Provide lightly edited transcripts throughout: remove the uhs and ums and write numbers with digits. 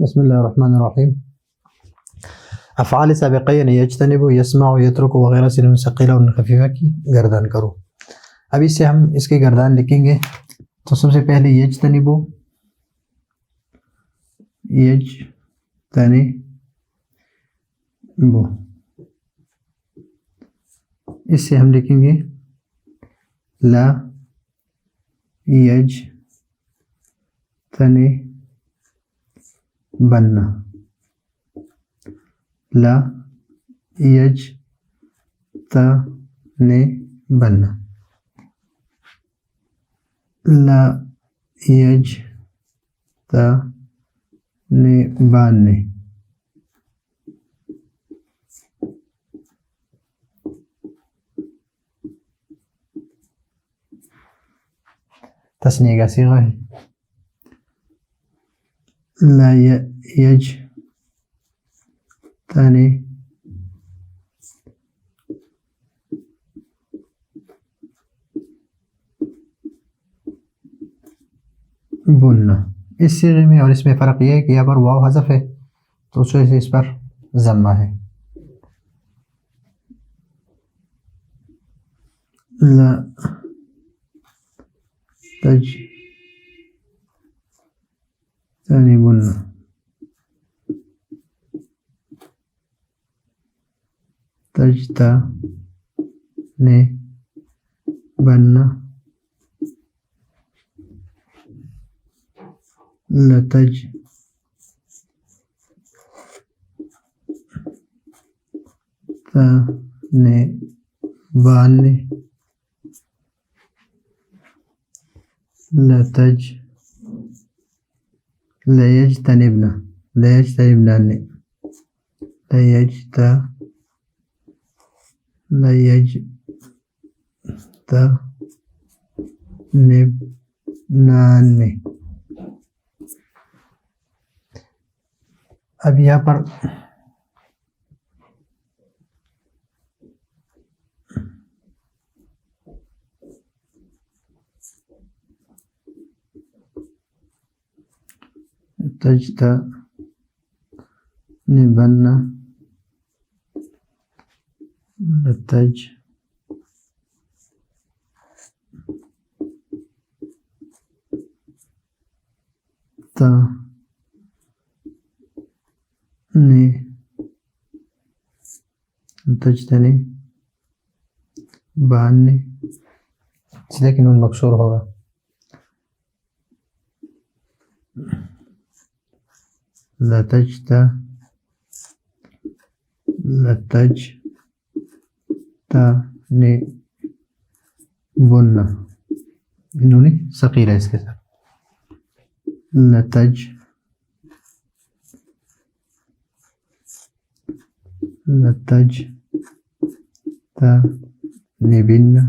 बिस्मिल्लाहिर्रहमानिर्रहीम। अफ़आल साबिक़यन यज्तनिबु, यस्मउ, यत्रुकु वगैरह से नून सक़ीला और नून खफ़ीफ़ा की गर्दान करो। अब इससे हम इसकी गर्दान लिखेंगे। तो सबसे पहले यज्तनिबु, यज्तनिबु, इससे हम लिखेंगे ला यज्तनिबन्ना, ला यज्तनिबन्ना, ला यज्तनिबान्ने, तस्नीह का सीगा है। ला यज्तनिबुन्ना। इस सीगे में और इसमें फ़र्क यह है कि यहाँ पर वाव हज़फ है तो उस वजह से इस पर ज़म्मा है। ला तज्तनिबुन्ना, तज्तनिबन्ना, लतज्तनिबान्ने, लयज्तनिबना, लयज्तनिबनान्ने, लयज्तनिबनान्ने। अब यहाँ पर तज्तनिबन्ना, तज्तनिबान्ने, इसलिए कि नून मकसूर होगा। लतज्तनिबुन्ना, नून सक़ीला इसके साथ। लतज्तनिबिन्ना,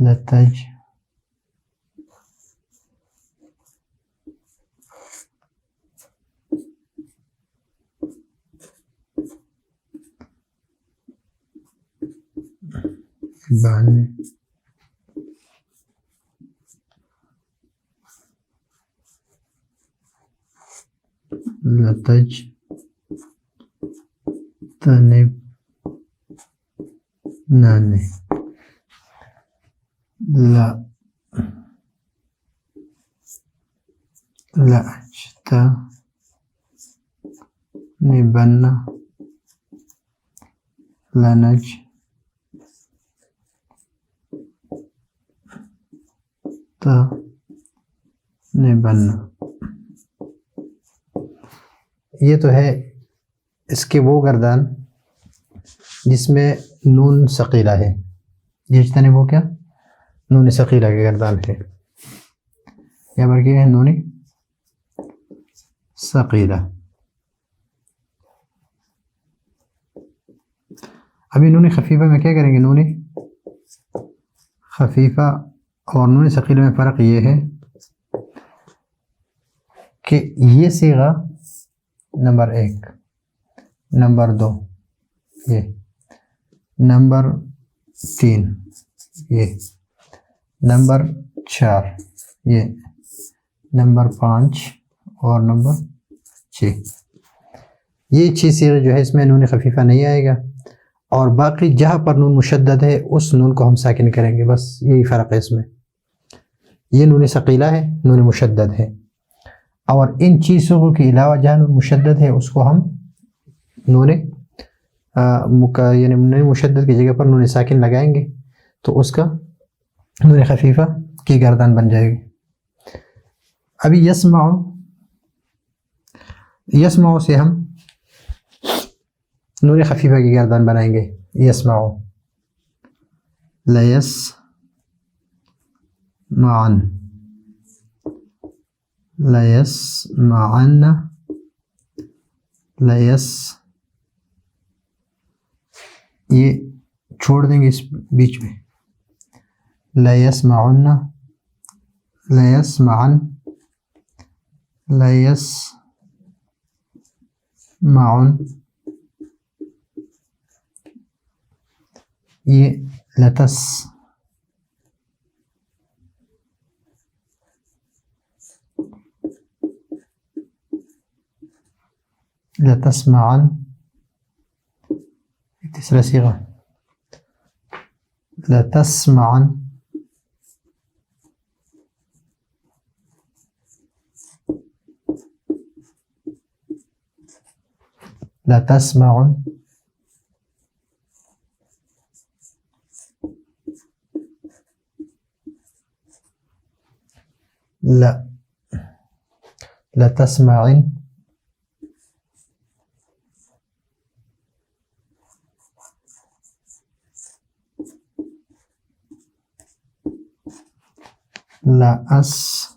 लतज्तनिबान्ने, लतज्तनिबनान्ने, लज्तनिबन्ना, लनज्तनिबन्ना। ये तो है इसके वो गर्दान जिसमें नून सक़ीला है। यज्तनिबु क्या नून सक़ीला की गर्दान है। यहाँ पर क्या है नून सक़ीला। अभी नून खफ़ीफ़ा में क्या करेंगे? नून खफ़ीफ़ा और नून सक़ीला में फ़र्क ये है कि ये सीगा नंबर 1, नंबर 2 ये, नंबर 3 ये, नंबर 4 ये, नंबर 5 और नंबर 6। ये 6 सीगे जो है इसमें नून खफीफा नहीं आएगा, और बाकी जहाँ पर नून मुशद्दद है उस नून को हम साकिन करेंगे, बस यही फ़र्क है इसमें। ये नून सकीला है, नून मुशद्दद है, और इन चीज़ों के अलावा जहाँ नून मुशद्दद है उसको हम नून यानी नून मुशद्दद की जगह पर नून साकिन लगाएंगे, तो उसका नून खफीफा की गर्दन बन जाएगी। अभी यस्माओ से हम नून खफीफा की गर्दन बनाएंगे। यस्माओ, लयस्माअन, लयस्माअन, लयस, ये छोड़ देंगे इस बीच में। लयस्माअन, लयस्माअन, लयस्माअन, ये लतस, लतस्माअन, तीसरा सीगा लतस्माअन, लतस्माअन, लतस्माइन, लअस्माअन,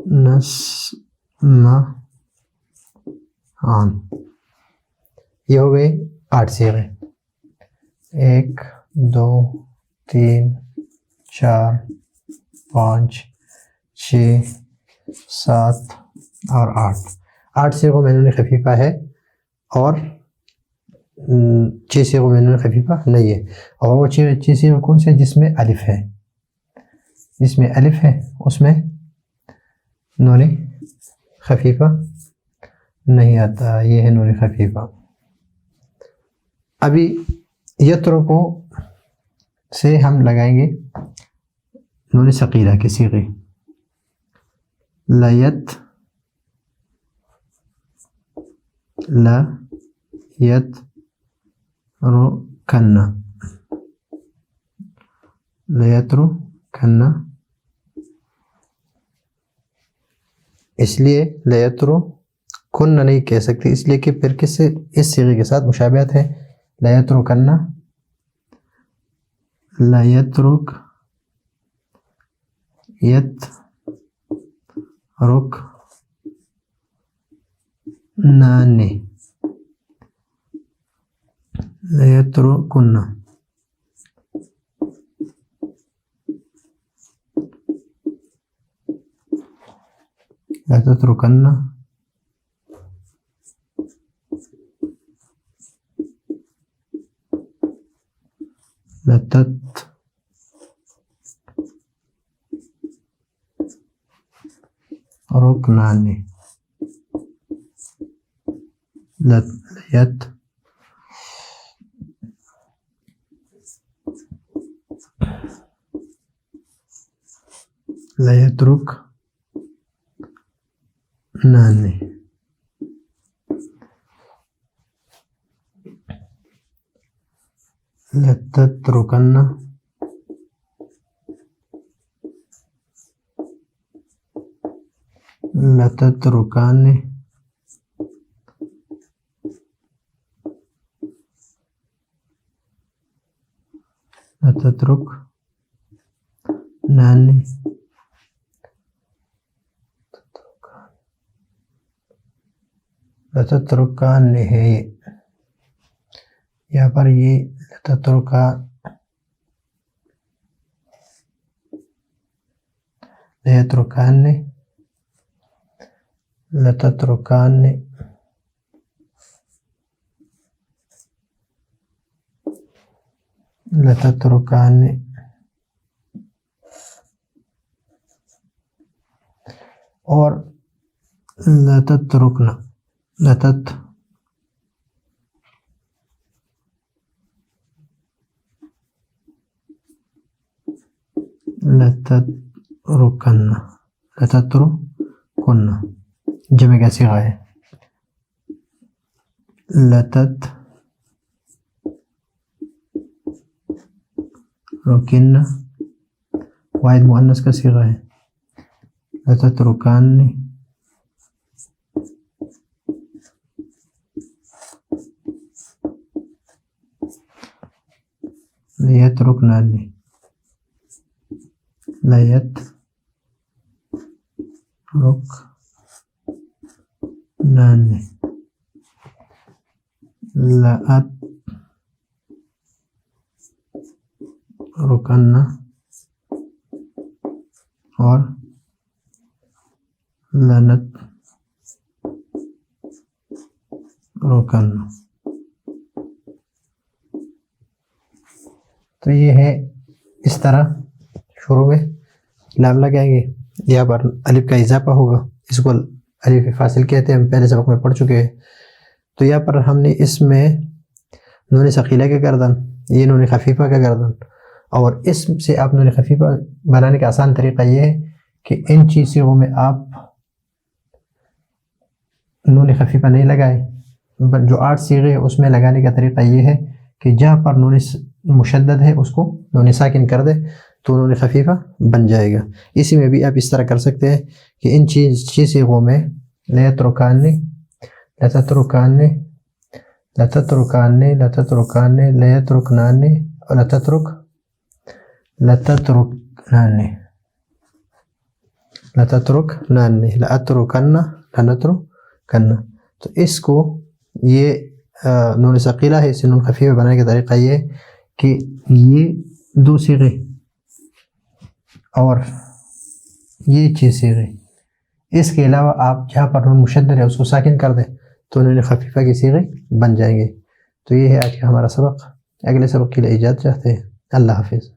लनस्माअन। ये हो गए 8 सीगे। 1 2 3 4 5 6 7 और 8 सीगों में नून खफीफा है और 6 सीगों में नून खफीफा नहीं है। और वो 6 सीगे कौन से जिसमें अलिफ है, जिसमें अलिफ है उसमें नून खफीफा नहीं आता। ये है नून खफीफा। अभी यत्रुको से हम लगाएंगे नून सकीला के सीगे। लयत, लयतरुकन्ना, लयतरुकन्ना, इसलिए लयतरुकुन्ना नहीं कह सकते, इसलिए कि फिर किससे इस सीगे के साथ मुशाबहत है। लयतरुकन्ना, लयतरुक, यतरुक नाने, लयतरुकुन्ना, लततरुकन्ना, लततरुकनाने, लयत, लयतरुक नाने, लततरुकन्ना, लततरुकाने, लततरुक नाने, लततरुकाने है यहाँ पर। ये लततरुका, लयतरुकाने, लततरुकाने, लतत्रुकान, और लतत्रुकना, लतत्रुकन्ना, लतत्रुकन्ना जमे का सिगा है। लतत्रुकिन्ना वाहिद मुअन्नस का सिगा है। लतत्रुकान्नी, लयत्रुकनानी, लयत्रुकनानी, लअतरुकन्ना और लनतरुकन्ना। तो ये है इस तरह शुरू में लाम लगाएंगे, यहाँ पर अलिफ का इजाफा होगा, इसको अलिफ फासिल कहते हैं, हम पहले सबक में पढ़ चुके हैं। तो यहाँ पर हमने इसमें नून सकीला का गर्दन, ये नून खफीफा का गर्दन, और इससे आप नून खफीफा बनाने का आसान तरीका ये है कि इन चीज़ों में आप नून खफीफा नहीं लगाए, जो 8 सीगे है उसमें लगाने का तरीका ये है कि जहाँ पर नून मुशद्दद है उसको नून साकिन कर दे तो नून खफीफा बन जाएगा। इसी में भी आप इस तरह कर सकते हैं कि इन चीज़ों में लयत्रुकान्नी, लतत्रुकान्नी, लतत्रुकान्नी, लतत्रुकान्नी, लयत्रुकनानी और लतत्रुकनानी, लतत्रुकनानी, लअतरुकन्ना, लनतरुकन्ना। तो इसको ये नून सकीला है, इसे नून खफीफा बनाने का तरीका ये है कि ये 2 सीगे और ये 6 सीगे, इसके अलावा आप जहाँ पर नून मुशद्दद है उसको साकिन कर दें तो नून खफीफा की सीगे बन जाएंगे। तो ये है आज का हमारा सबक। अगले सबक के लिए इजाज़त चाहते हैं। अल्लाह हाफिज़।